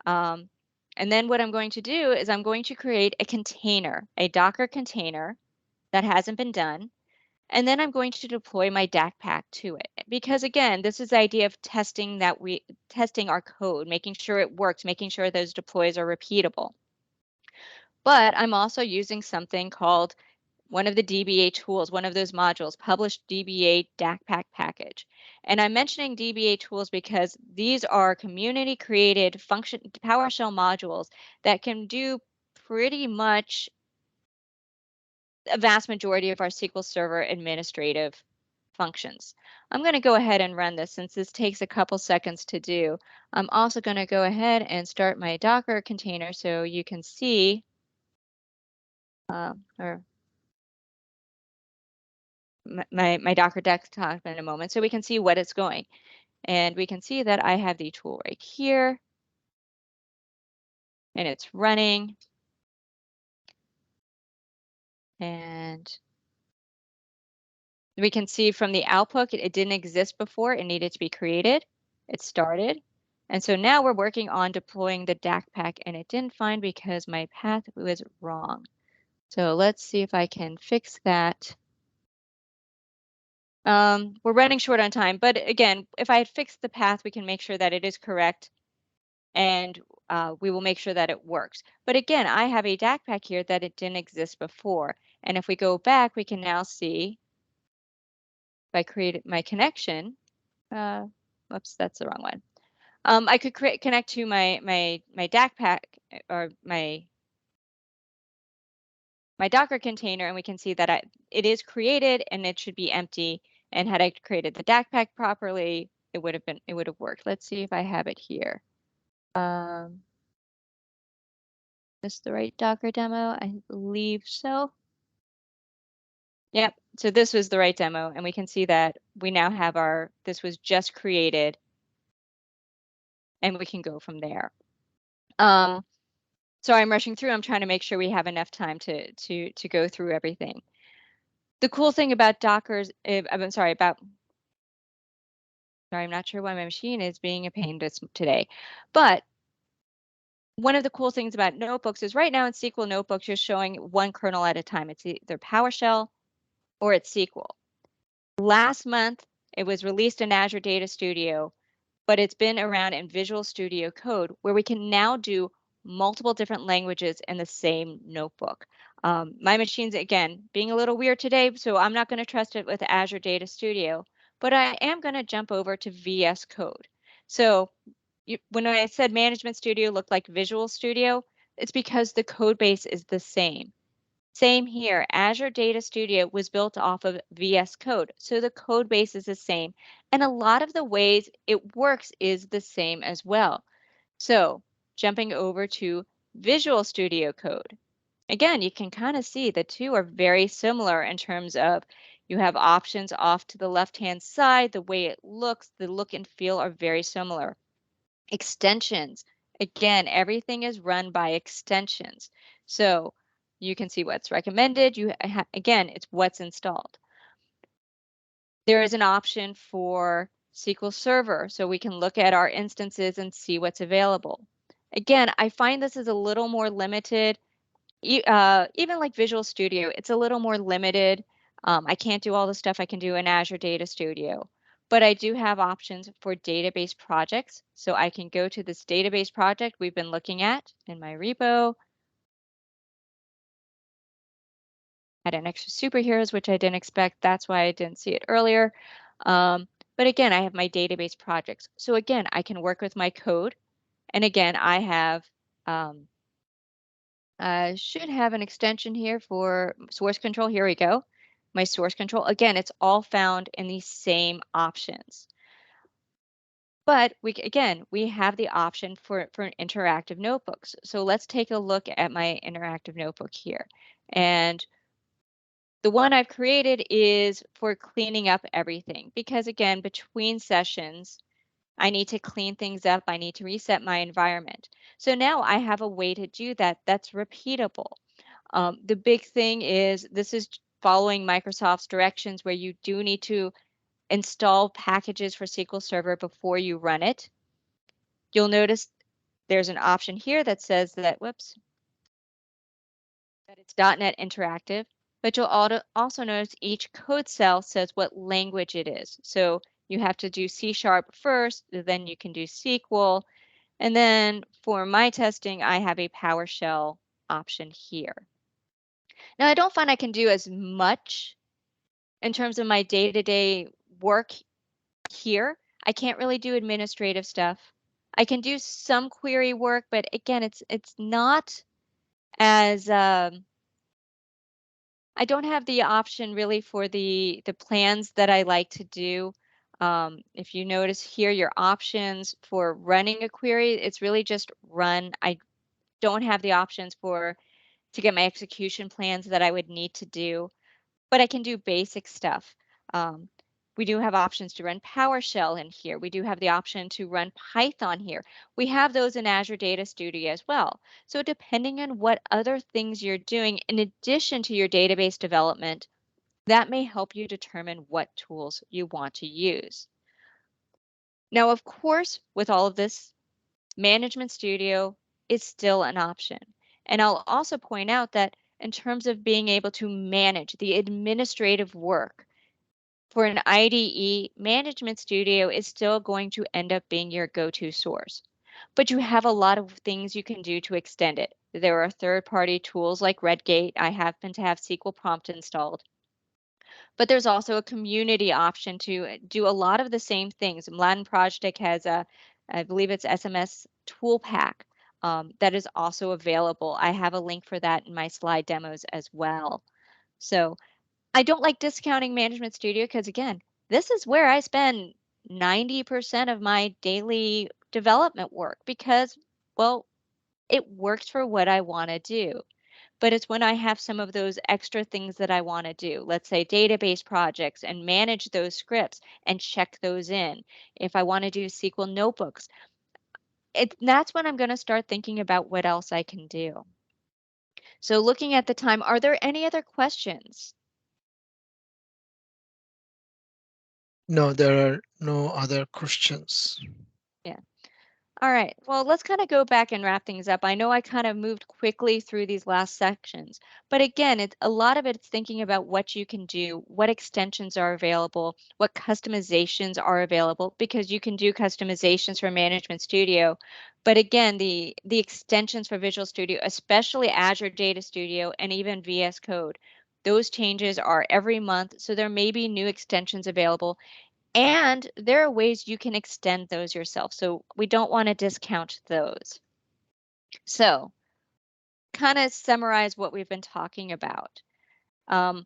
S2: Um, and then what I'm going to do is I'm going to create a container, a Docker container that hasn't been done. And then I'm going to deploy my DAC pack to it. Because again, this is the idea of testing our code, making sure it works, making sure those deploys are repeatable. But I'm also using something called one of the DBA tools, one of those modules, published DBA DAC pack package. And I'm mentioning DBA tools because these are community created function PowerShell modules that can do pretty much a vast majority of our SQL Server administrative functions. I'm going to go ahead and run this since this takes a couple seconds to do. I'm also going to go ahead and start my Docker container so you can see, or my Docker desktop in a moment, so we can see what it's going. And we can see that I have the tool right here, and it's running. And we can see from the output, it didn't exist before. It needed to be created. It started. And so now we're working on deploying the DAC pack, and it didn't find because my path was wrong. So let's see if I can fix that. We're running short on time, but again, if I had fixed the path, we can make sure that it is correct, and we will make sure that it works. But again, I have a DAC pack here that it didn't exist before. And if we go back, we can now see if I created my connection. Whoops, that's the wrong one. I could connect to my DAC pack or my Docker container, and we can see that it is created and it should be empty. And had I created the DAC pack properly, it would have worked. Let's see if I have it here. Is this the right Docker demo? I believe so. Yep. So this was the right demo, and we can see that we now have this was just created, and we can go from there. So I'm rushing through. I'm trying to make sure we have enough time to go through everything. The cool thing about Docker's, I'm sorry, I'm not sure why my machine is being a pain today, but one of the cool things about notebooks is right now in SQL notebooks, you're showing one kernel at a time. It's either PowerShell or it's SQL. Last month, it was released in Azure Data Studio, but it's been around in Visual Studio Code where we can now do multiple different languages in the same notebook. My machine's, again, being a little weird today, so I'm not going to trust it with Azure Data Studio, but I am going to jump over to VS Code. So when I said Management Studio looked like Visual Studio, it's because the code base is the same. Same here, Azure Data Studio was built off of VS Code, so the code base is the same, and a lot of the ways it works is the same as well. So jumping over to Visual Studio Code. Again, you can kind of see the two are very similar in terms of you have options off to the left-hand side, the way it looks, the look and feel are very similar. Extensions. Again, everything is run by extensions. So you can see what's recommended. Again, it's what's installed. There is an option for SQL Server, so we can look at our instances and see what's available. Again, I find this is a little more limited. Even like Visual Studio, it's a little more limited. I can't do all the stuff I can do in Azure Data Studio, but I do have options for database projects. So I can go to this database project we've been looking at in my repo, add an extra superheroes, which I didn't expect. That's why I didn't see it earlier. But again, I have my database projects. So again, I can work with my code. And again, I have should have an extension here for source control. Here we go. My source control. Again, it's all found in these same options. But we have the option for interactive notebooks. So let's take a look at my interactive notebook here. And The one I've created is for cleaning up everything because, again, between sessions, I need to clean things up. I need to reset my environment. So now I have a way to do that that's repeatable. The big thing is this is following Microsoft's directions where you do need to install packages for SQL Server before you run it. You'll notice there's an option here that says that, whoops, that it's .NET Interactive, but you'll also notice each code cell says what language it is. So you have to do C# first, then you can do SQL, and then for my testing, I have a PowerShell option here. Now, I don't find I can do as much in terms of my day-to-day work here. I can't really do administrative stuff. I can do some query work, but again, it's not as I don't have the option really for the plans that I like to do. If you notice here, your options for running a query, it's really just run. I don't have the options to get my execution plans that I would need to do, but I can do basic stuff. Um, we do have options to run PowerShell in here. We do have the option to run Python here. We have those in Azure Data Studio as well. So depending on what other things you're doing in addition to your database development, that may help you determine what tools you want to use. Now, of course, with all of this, Management Studio is still an option. And I'll also point out that in terms of being able to manage the administrative work for an IDE, Management Studio is still going to end up being your go-to source. But you have a lot of things you can do to extend it. There are third-party tools like Redgate. I happen to have SQL Prompt installed. But there's also a community option to do a lot of the same things. Mladen Project has I believe it's SMS tool pack that is also available. I have a link for that in my slide demos as well. So I don't like discounting Management Studio because, again, this is where I spend 90% of my daily development work because, well, it works for what I want to do. But it's when I have some of those extra things that I want to do, let's say database projects, and manage those scripts and check those in. If I want to do SQL notebooks, that's when I'm going to start thinking about what else I can do. So looking at the time, are there any other questions?
S1: No, there are no other questions.
S2: Yeah. All right, well, let's kind of go back and wrap things up. I know I kind of moved quickly through these last sections, but again, a lot of it's thinking about what you can do, what extensions are available, what customizations are available, because you can do customizations for Management Studio. But again, the extensions for Visual Studio, especially Azure Data Studio and even VS Code, those changes are every month, so there may be new extensions available. And there are ways you can extend those yourself. So we don't want to discount those. So kind of summarize what we've been talking about. Um,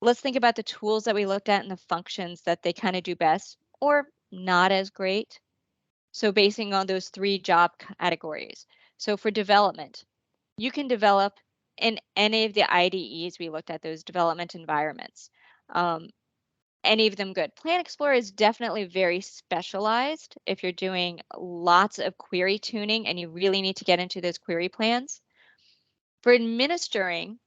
S2: let's think about the tools that we looked at and the functions that they kind of do best or not as great. So basing on those three job categories. So for development, you can develop in any of the IDEs we looked at, those development environments. Any of them good. Plan Explorer is definitely very specialized if you're doing lots of query tuning and you really need to get into those query plans. For administering,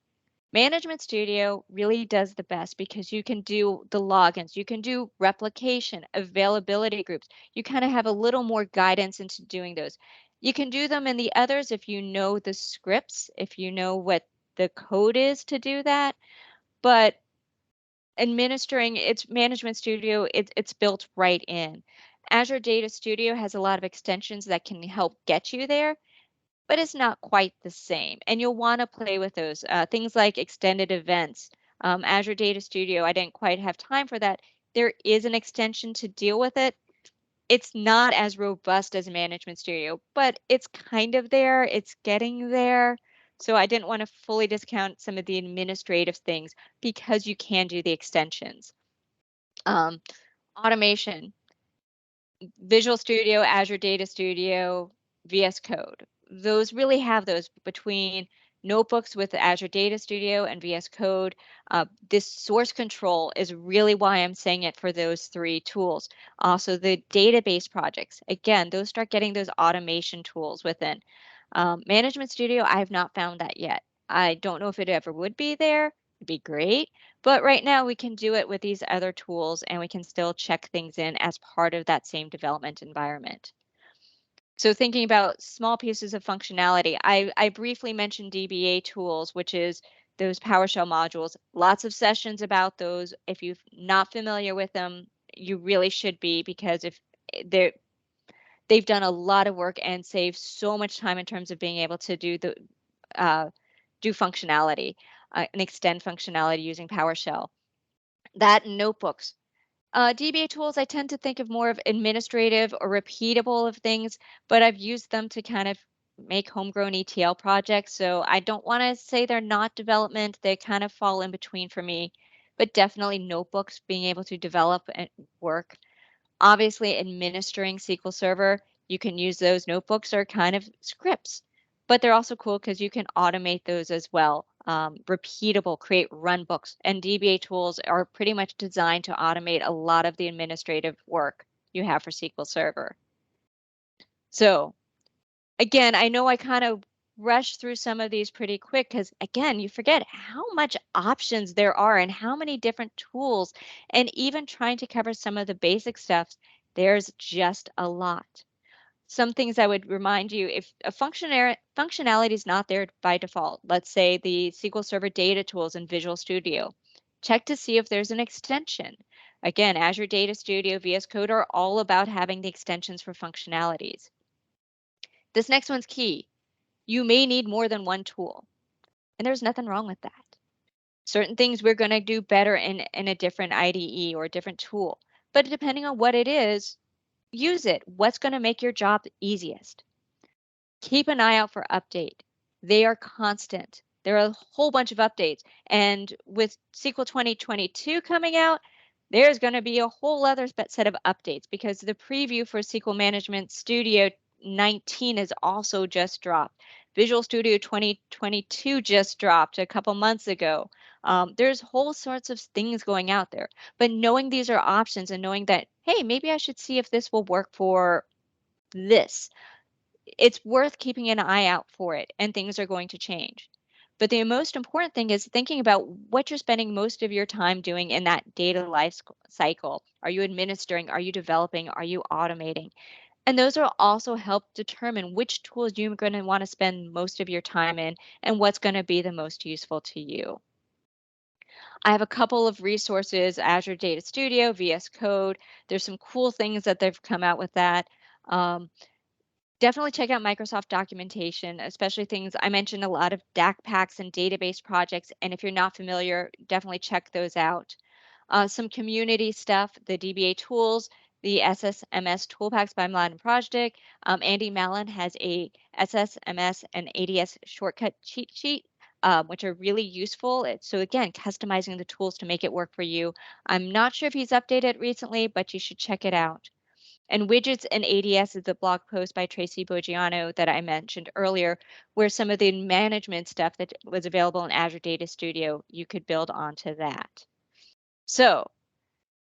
S2: Management Studio really does the best because you can do the logins, you can do replication, availability groups. You kind of have a little more guidance into doing those. You can do them in the others if you know the scripts, if you know what the code is to do that. But administering its Management Studio, it's built right in. Azure Data Studio has a lot of extensions that can help get you there, but it's not quite the same. And you'll want to play with those things like extended events. Azure Data Studio, I didn't quite have time for that. There is an extension to deal with it. It's not as robust as Management Studio, but it's kind of there. It's getting there. So I didn't want to fully discount some of the administrative things because you can do the extensions. Um, automation, Visual Studio, Azure Data Studio, VS Code. Those really have those between Notebooks with Azure Data Studio and VS Code. This source control is really why I'm saying it for those three tools. Also, the database projects, again, those start getting those automation tools within. Management Studio, I have not found that yet. I don't know if it ever would be there. It'd be great. But right now, we can do it with these other tools and we can still check things in as part of that same development environment. So thinking about small pieces of functionality, I briefly mentioned DBA Tools, which is those PowerShell modules. Lots of sessions about those. If you're not familiar with them, you really should be, because if they're they've done a lot of work and saved so much time in terms of being able to uh, do functionality and extend functionality using PowerShell. That and notebooks. DBA tools, I tend to think of more of administrative or repeatable of things, but I've used them to kind of make homegrown ETL projects. So I don't want to say they're not development. They kind of fall in between for me, but definitely notebooks, being able to develop and work. Obviously, administering SQL Server, you can use those notebooks or kind of scripts, but they're also cool because you can automate those as well. Repeatable, create run books, and DBA tools are pretty much designed to automate a lot of the administrative work you have for SQL Server. So again, I know I kind of rushed through some of these pretty quick because, again, you forget how much options there are and how many different tools, and even trying to cover some of the basic stuff, there's just a lot. Some things I would remind you, if a functionality is not there by default, let's say the SQL Server data tools in Visual Studio, check to see if there's an extension. Again, Azure Data Studio, VS Code are all about having the extensions for functionalities. This next one's key. You may need more than one tool, and there's nothing wrong with that. Certain things we're going to do better in a different IDE or a different tool, but depending on what it is, use it. What's going to make your job easiest? Keep an eye out for update. They are constant. There are a whole bunch of updates. And with SQL 2022 coming out, there's going to be a whole other set of updates because the preview for SQL Management Studio 19 has also just dropped. Visual Studio 2022 just dropped a couple months ago. There's whole sorts of things going out there. But knowing these are options and knowing that, hey, maybe I should see if this will work for this, it's worth keeping an eye out for it, and things are going to change. But the most important thing is thinking about what you're spending most of your time doing in that data life cycle. Are you administering? Are you developing? Are you automating? And those will also help determine which tools you're going to want to spend most of your time in and what's going to be the most useful to you. I have a couple of resources, Azure Data Studio, VS Code. There's some cool things that they've come out with that. Um, Definitely check out Microsoft documentation, especially things I mentioned, a lot of DAC packs and database projects. And if you're not familiar, definitely check those out. Some community stuff, the DBA tools, the SSMS toolpacks by Mladen Project. Andy Mallon has a SSMS and ADS shortcut cheat sheet, which are really useful. So again, customizing the tools to make it work for you. I'm not sure if he's updated recently, but you should check it out. And widgets and ADS is a blog post by Tracy Bogiano that I mentioned earlier, where some of the management stuff that was available in Azure Data Studio, you could build onto that. So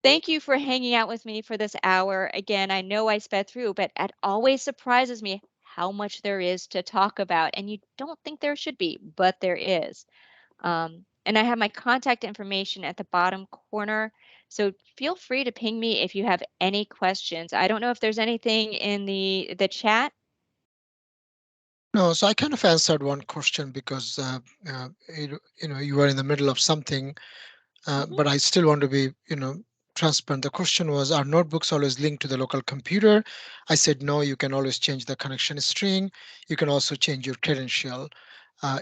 S2: thank you for hanging out with me for this hour. Again, I know I sped through, but it always surprises me how much there is to talk about. And you don't think there should be, but there is. And I have my contact information at the bottom corner. So feel free to ping me if you have any questions. I don't know if there's anything in the chat.
S1: No, so I kind of answered one question because you were in the middle of something,
S2: Mhm.
S1: but I still want to be transparent. The question was, are notebooks always linked to the local computer? I said no. You can always change the connection string. You can also change your credential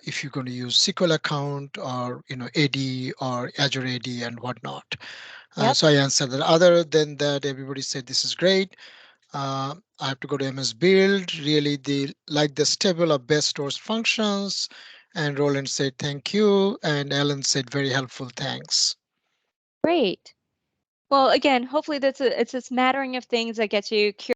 S1: if you're going to use SQL account or AD or Azure AD and whatnot.
S2: Yep.
S1: So I answered that. Other than that, everybody said this is great. I have to go to MS Build. Really, they like the stable of best stores functions. And Roland said thank you. And Ellen said very helpful, thanks.
S2: Great. Well, again, hopefully it's a smattering of things that gets you curious